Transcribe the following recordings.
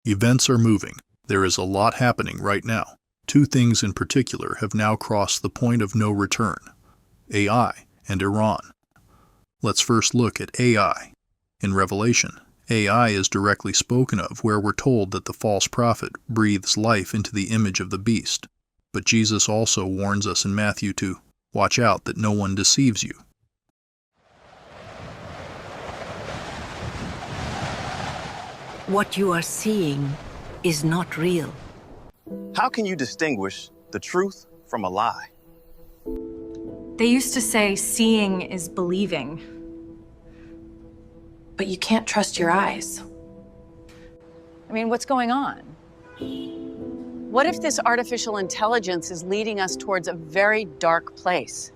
Events are moving. There is a lot happening right now. Two things in particular have now crossed the point of no return: AI and Iran. Let's first look at AI. In Revelation, AI is directly spoken of, where we're told that the false prophet breathes life into the image of the beast. But Jesus also warns us in Matthew to watch out that no one deceives you. What you are seeing is not real. How can you distinguish the truth from a lie? They used to say seeing is believing. But you can't trust your eyes. I mean, what's going on? What if this artificial intelligence is leading us towards a very dark place?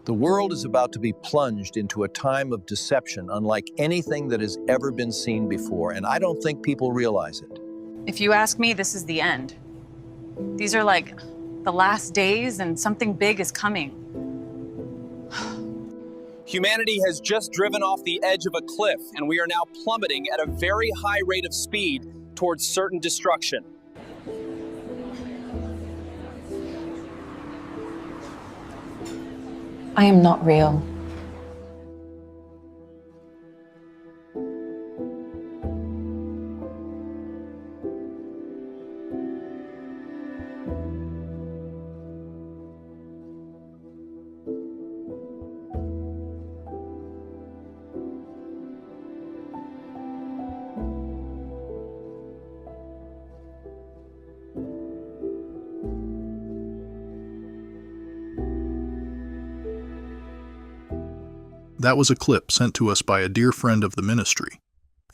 The world is about to be plunged into a time of deception unlike anything that has ever been seen before, and I don't think people realize it. If you ask me, this is the end. These are like the last days, and something big is coming. Humanity has just driven off the edge of a cliff, and we are now plummeting at a very high rate of speed towards certain destruction. I am not real. That was a clip sent to us by a dear friend of the ministry,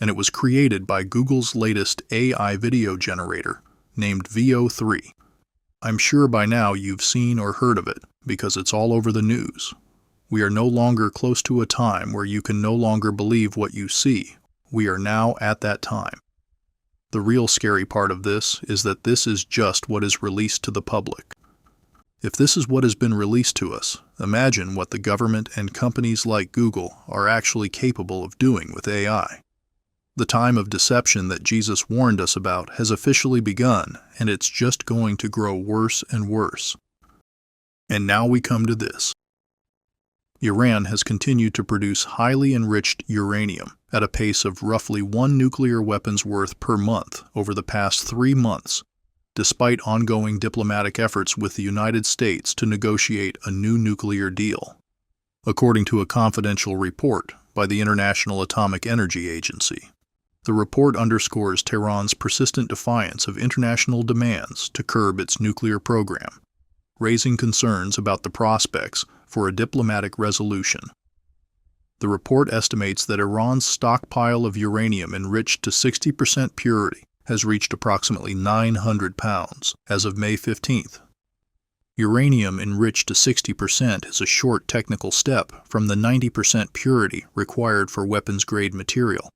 and it was created by Google's latest AI video generator, named Veo 3. I'm sure by now you've seen or heard of it, because it's all over the news. We are no longer close to a time where you can no longer believe what you see. We are now at that time. The real scary part of this is that this is just what is released to the public. If this is what has been released to us, imagine what the government and companies like Google are actually capable of doing with AI. The time of deception that Jesus warned us about has officially begun, and it's just going to grow worse and worse. And now we come to this. Iran has continued to produce highly enriched uranium at a pace of roughly 1 nuclear weapons worth per month over the past 3 months, despite ongoing diplomatic efforts with the United States to negotiate a new nuclear deal, according to a confidential report by the International Atomic Energy Agency. The report underscores Tehran's persistent defiance of international demands to curb its nuclear program, raising concerns about the prospects for a diplomatic resolution. The report estimates that Iran's stockpile of uranium enriched to 60% purity has reached approximately 900 pounds as of May 15th. Uranium enriched to 60% is a short technical step from the 90% purity required for weapons-grade material.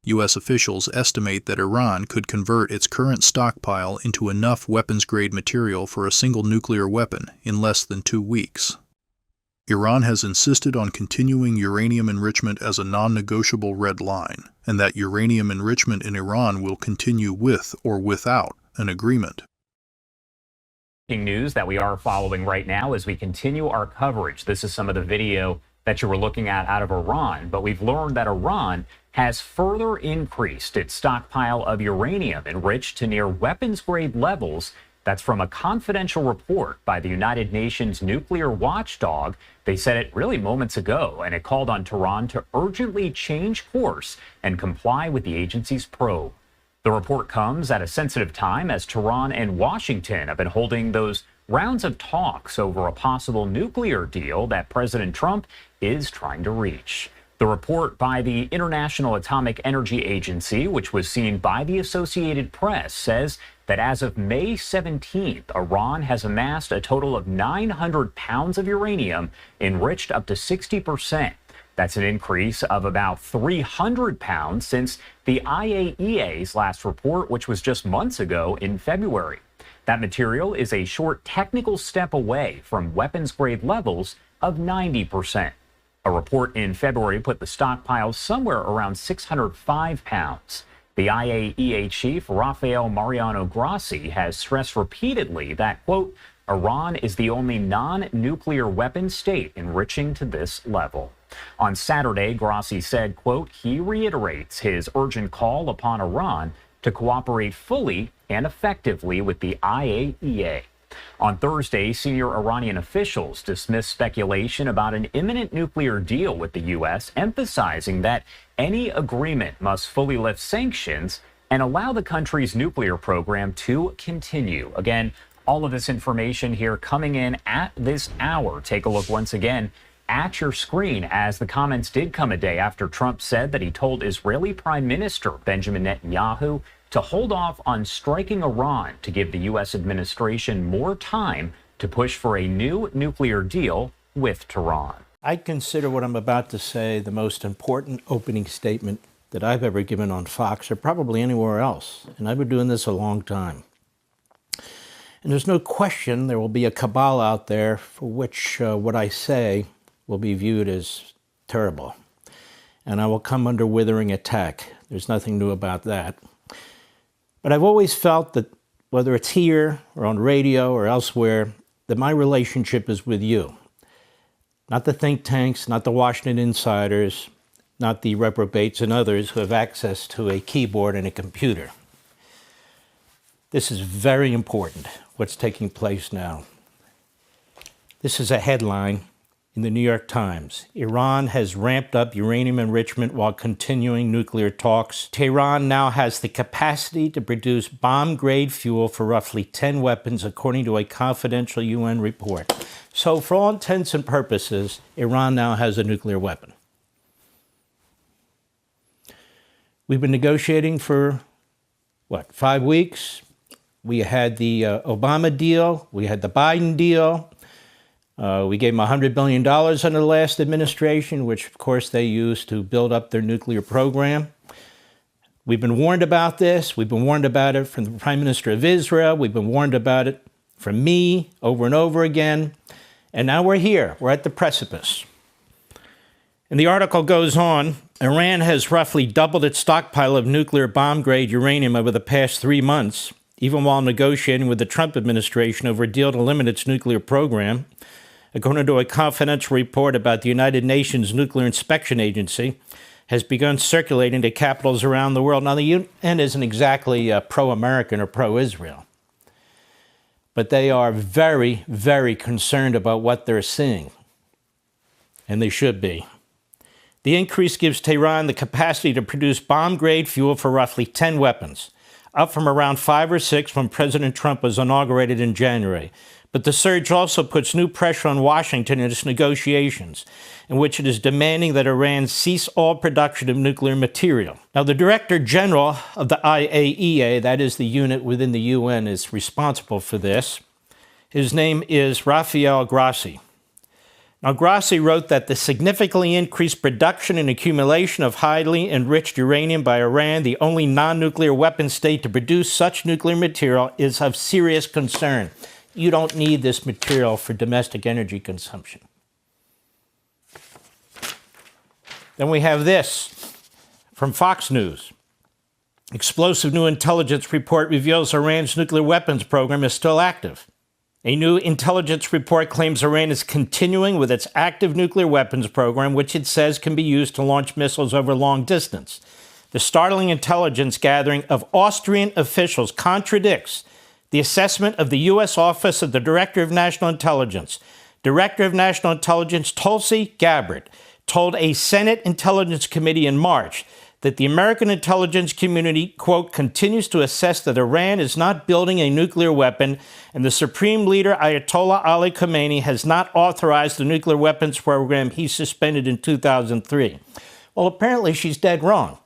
U.S. officials estimate that Iran could convert its current stockpile into enough weapons-grade material for a single nuclear weapon in less than 2 weeks. Iran has insisted on continuing uranium enrichment as a non-negotiable red line, and that uranium enrichment in Iran will continue with or without an agreement. News that we are following right now as we continue our coverage. This is some of the video that you were looking at out of Iran, but we've learned that Iran has further increased its stockpile of uranium enriched to near weapons-grade levels. That's from a confidential report by the United Nations nuclear watchdog. They said it really moments ago, and it called on Tehran to urgently change course and comply with the agency's probe. The report comes at a sensitive time as Tehran and Washington have been holding those rounds of talks over a possible nuclear deal that President Trump is trying to reach. The report by the International Atomic Energy Agency, which was seen by the Associated Press, says that as of May 17th, Iran has amassed a total of 900 pounds of uranium enriched up to 60%. That's an increase of about 300 pounds since the IAEA's last report, which was just months ago in February. That material is a short technical step away from weapons-grade levels of 90%. A report in February put the stockpile somewhere around 605 pounds. The The IAEA chief, Rafael Mariano Grossi, has stressed repeatedly that, quote, Iran is the only non-nuclear weapon state enriching to this level. On Saturday, Grossi said, quote, he reiterates his urgent call upon Iran to cooperate fully and effectively with the IAEA. On Thursday, senior Iranian officials dismissed speculation about an imminent nuclear deal with the U.S., emphasizing that any agreement must fully lift sanctions and allow the country's nuclear program to continue. Again, all of this information here coming in at this hour. Take a look once again at your screen, as the comments did come a day after Trump said that he told Israeli Prime Minister Benjamin Netanyahu to hold off on striking Iran to give the U.S. administration more time to push for a new nuclear deal with Tehran. I consider what I'm about to say the most important opening statement that I've ever given on Fox, or probably anywhere else, and I've been doing this a long time. And there's no question there will be a cabal out there for which what I say will be viewed as terrible. And I will come under withering attack. There's nothing new about that. But I've always felt that whether it's here or on radio or elsewhere, that my relationship is with you. Not the think tanks, not the Washington insiders, not the reprobates and others who have access to a keyboard and a computer. This is very important, what's taking place now. This is a headline in the New York Times. Iran has ramped up uranium enrichment while continuing nuclear talks. Tehran now has the capacity to produce bomb-grade fuel for roughly 10 weapons, according to a confidential UN report. So for all intents and purposes, Iran now has a nuclear weapon. We've been negotiating for, 5 weeks? We had the Obama deal. We had the Biden deal. We gave them $100 billion under the last administration, which, of course, they used to build up their nuclear program. We've been warned about this. We've been warned about it from the Prime Minister of Israel. We've been warned about it from me over and over again. And now we're here. We're at the precipice. And the article goes on. Iran has roughly doubled its stockpile of nuclear bomb-grade uranium over the past 3 months, even while negotiating with the Trump administration over a deal to limit its nuclear program. According to a confidential report about the United Nations Nuclear Inspection Agency, has begun circulating to capitals around the world. Now, the UN isn't exactly pro-American or pro-Israel, but they are very, very concerned about what they're seeing, and they should be. The increase gives Tehran the capacity to produce bomb-grade fuel for roughly 10 weapons, up from around 5 or 6 when President Trump was inaugurated in January. But the surge also puts new pressure on Washington in its negotiations, in which it is demanding that Iran cease all production of nuclear material. Now, the Director General of the IAEA, that is the unit within the UN, is responsible for this. His name is Rafael Grossi. Now, Grossi wrote that the significantly increased production and accumulation of highly enriched uranium by Iran, the only non-nuclear weapon state to produce such nuclear material, is of serious concern. You don't need this material for domestic energy consumption. Then we have this from Fox News. Explosive new intelligence report reveals Iran's nuclear weapons program is still active. A new intelligence report claims Iran is continuing with its active nuclear weapons program, which it says can be used to launch missiles over long distance. The startling intelligence gathering of Austrian officials contradicts the assessment of the U.S. Office of the Director of National Intelligence. Director of National Intelligence Tulsi Gabbard told a Senate Intelligence Committee in March that the American intelligence community, quote, continues to assess that Iran is not building a nuclear weapon, and the Supreme Leader Ayatollah Ali Khamenei has not authorized the nuclear weapons program he suspended in 2003. Well, apparently she's dead wrong.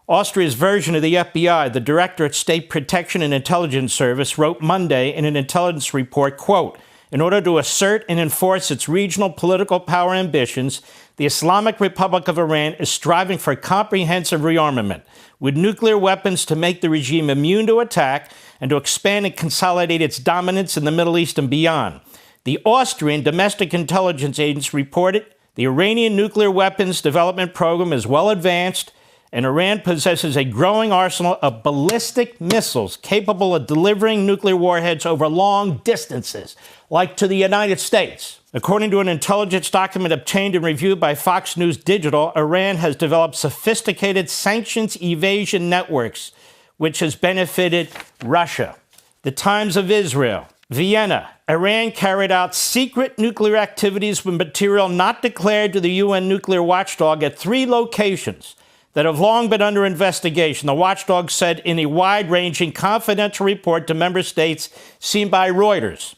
Austria's version of the FBI, the Director at State Protection and Intelligence Service, wrote Monday in an intelligence report, quote, in order to assert and enforce its regional political power ambitions, the Islamic Republic of Iran is striving for comprehensive rearmament with nuclear weapons to make the regime immune to attack and to expand and consolidate its dominance in the Middle East and beyond. The Austrian Domestic Intelligence Agency reported the Iranian nuclear weapons development program is well advanced and Iran possesses a growing arsenal of ballistic missiles capable of delivering nuclear warheads over long distances, like to the United States. According to an intelligence document obtained and reviewed by Fox News Digital, Iran has developed sophisticated sanctions evasion networks, which has benefited Russia. The Times of Israel, Vienna, Iran carried out secret nuclear activities with material not declared to the UN nuclear watchdog at 3 locations that have long been under investigation, the watchdog said in a wide-ranging confidential report to member states seen by Reuters.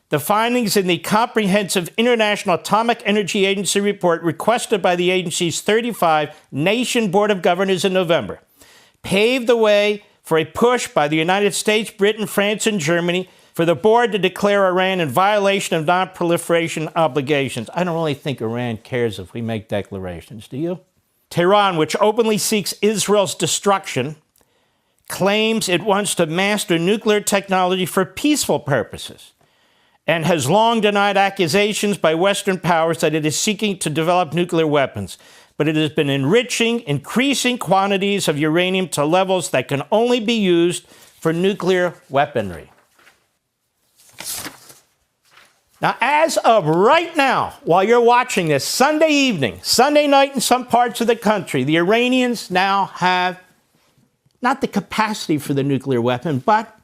The findings in the Comprehensive International Atomic Energy Agency report requested by the agency's 35-nation Board of Governors in November paved the way for a push by the United States, Britain, France, and Germany for the board to declare Iran in violation of non-proliferation obligations. I don't really think Iran cares if we make declarations, do you? Tehran, which openly seeks Israel's destruction, claims it wants to master nuclear technology for peaceful purposes and has long denied accusations by Western powers that it is seeking to develop nuclear weapons. But it has been enriching increasing quantities of uranium to levels that can only be used for nuclear weaponry. Now, as of right now, while you're watching this, Sunday evening, Sunday night in some parts of the country, the Iranians now have not the capacity for the nuclear weapon, but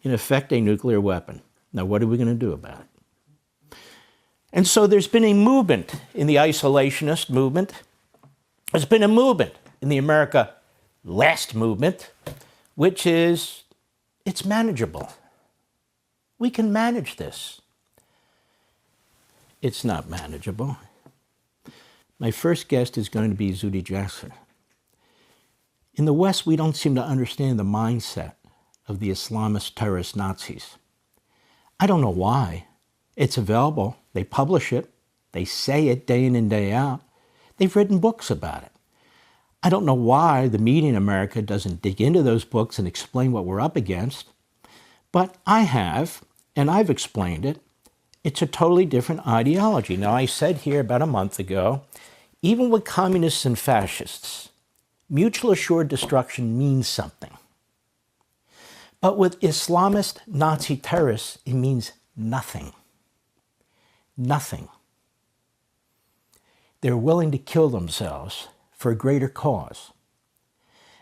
in effect, a nuclear weapon. Now, what are we going to do about it? And so there's been a movement in the isolationist movement. There's been a movement in the America Last movement, which is, it's manageable. We can manage this. It's not manageable. My first guest is going to be Zuhdi Jasser. In the West, we don't seem to understand the mindset of the Islamist terrorist Nazis. I don't know why. It's available. They publish it. They say it day in and day out. They've written books about it. I don't know why the media in America doesn't dig into those books and explain what we're up against. But I have, and I've explained it. It's a totally different ideology. Now, I said here about a month ago, even with communists and fascists, mutual assured destruction means something. But with Islamist Nazi terrorists, it means nothing. Nothing. They're willing to kill themselves for a greater cause.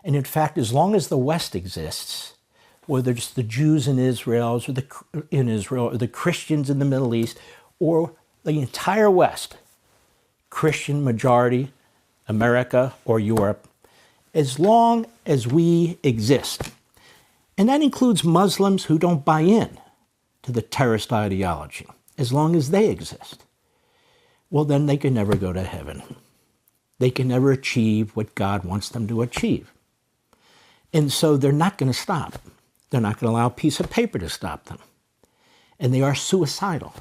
And in fact, as long as the West exists, whether it's the Jews in Israel or the Christians in the Middle East, or the entire West, Christian majority, America or Europe, as long as we exist, and that includes Muslims who don't buy in to the terrorist ideology, as long as they exist, well, then they can never go to heaven. They can never achieve what God wants them to achieve. And so they're not going to stop. They're not going to allow a piece of paper to stop them. And they are suicidal.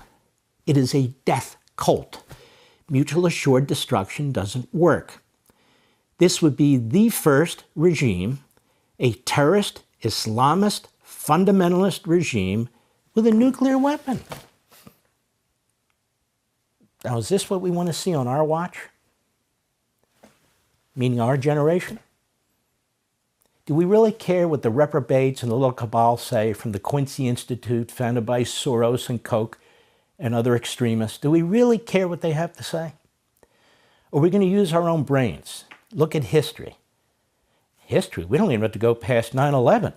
It is a death cult. Mutual assured destruction doesn't work. This would be the first regime, a terrorist, Islamist, fundamentalist regime with a nuclear weapon. Now, is this what we want to see on our watch? Meaning our generation? Do we really care what the reprobates and the little cabal say from the Quincy Institute, founded by Soros and Koch and other extremists? Do we really care what they have to say? Or are we going to use our own brains? Look at history. History, we don't even have to go past 9/11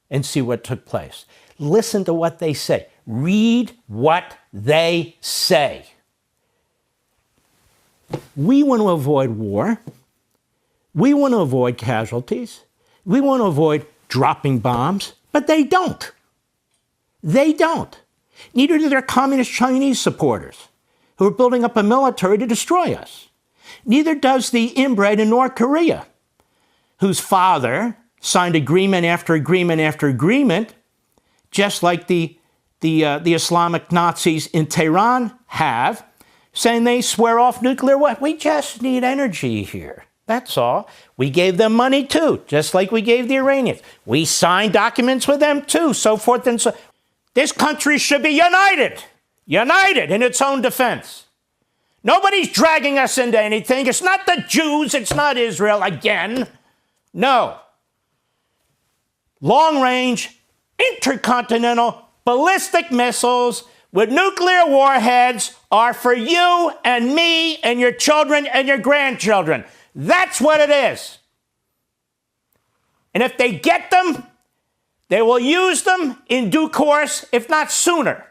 and see what took place. Listen to what they say. Read what they say. We want to avoid war. We want to avoid casualties. We want to avoid dropping bombs, but they don't. They don't. Neither do their communist Chinese supporters who are building up a military to destroy us. Neither does the inbred in North Korea, whose father signed agreement after agreement after agreement, just like the Islamic Nazis in Tehran have, saying they swear off nuclear weapons. We just need energy here. That's all. We gave them money too, just like we gave the Iranians. We signed documents with them too, so forth and so. This country should be united in its own defense. Nobody's dragging us into anything. It's not the Jews. It's not Israel again. No. Long-range, intercontinental, ballistic missiles with nuclear warheads are for you and me and your children and your grandchildren. That's what it is. And if they get them, they will use them in due course, if not sooner.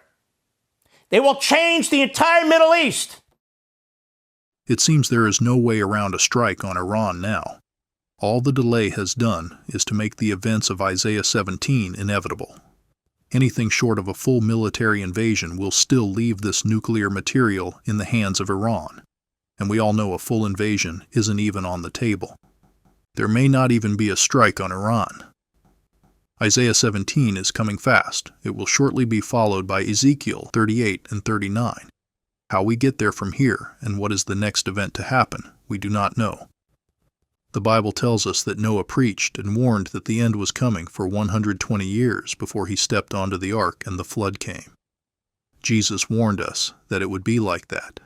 They will change the entire Middle East. It seems there is no way around a strike on Iran now. All the delay has done is to make the events of Isaiah 17 inevitable. Anything short of a full military invasion will still leave this nuclear material in the hands of Iran, and we all know a full invasion isn't even on the table. There may not even be a strike on Iran. Isaiah 17 is coming fast. It will shortly be followed by Ezekiel 38 and 39. How we get there from here and what is the next event to happen, we do not know. The Bible tells us that Noah preached and warned that the end was coming for 120 years before he stepped onto the ark and the flood came. Jesus warned us that it would be like that.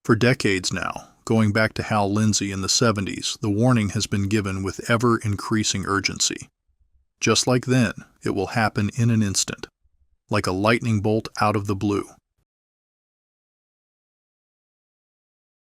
For decades now, going back to Hal Lindsey in the 70s, the warning has been given with ever-increasing urgency. Just like then, it will happen in an instant, like a lightning bolt out of the blue.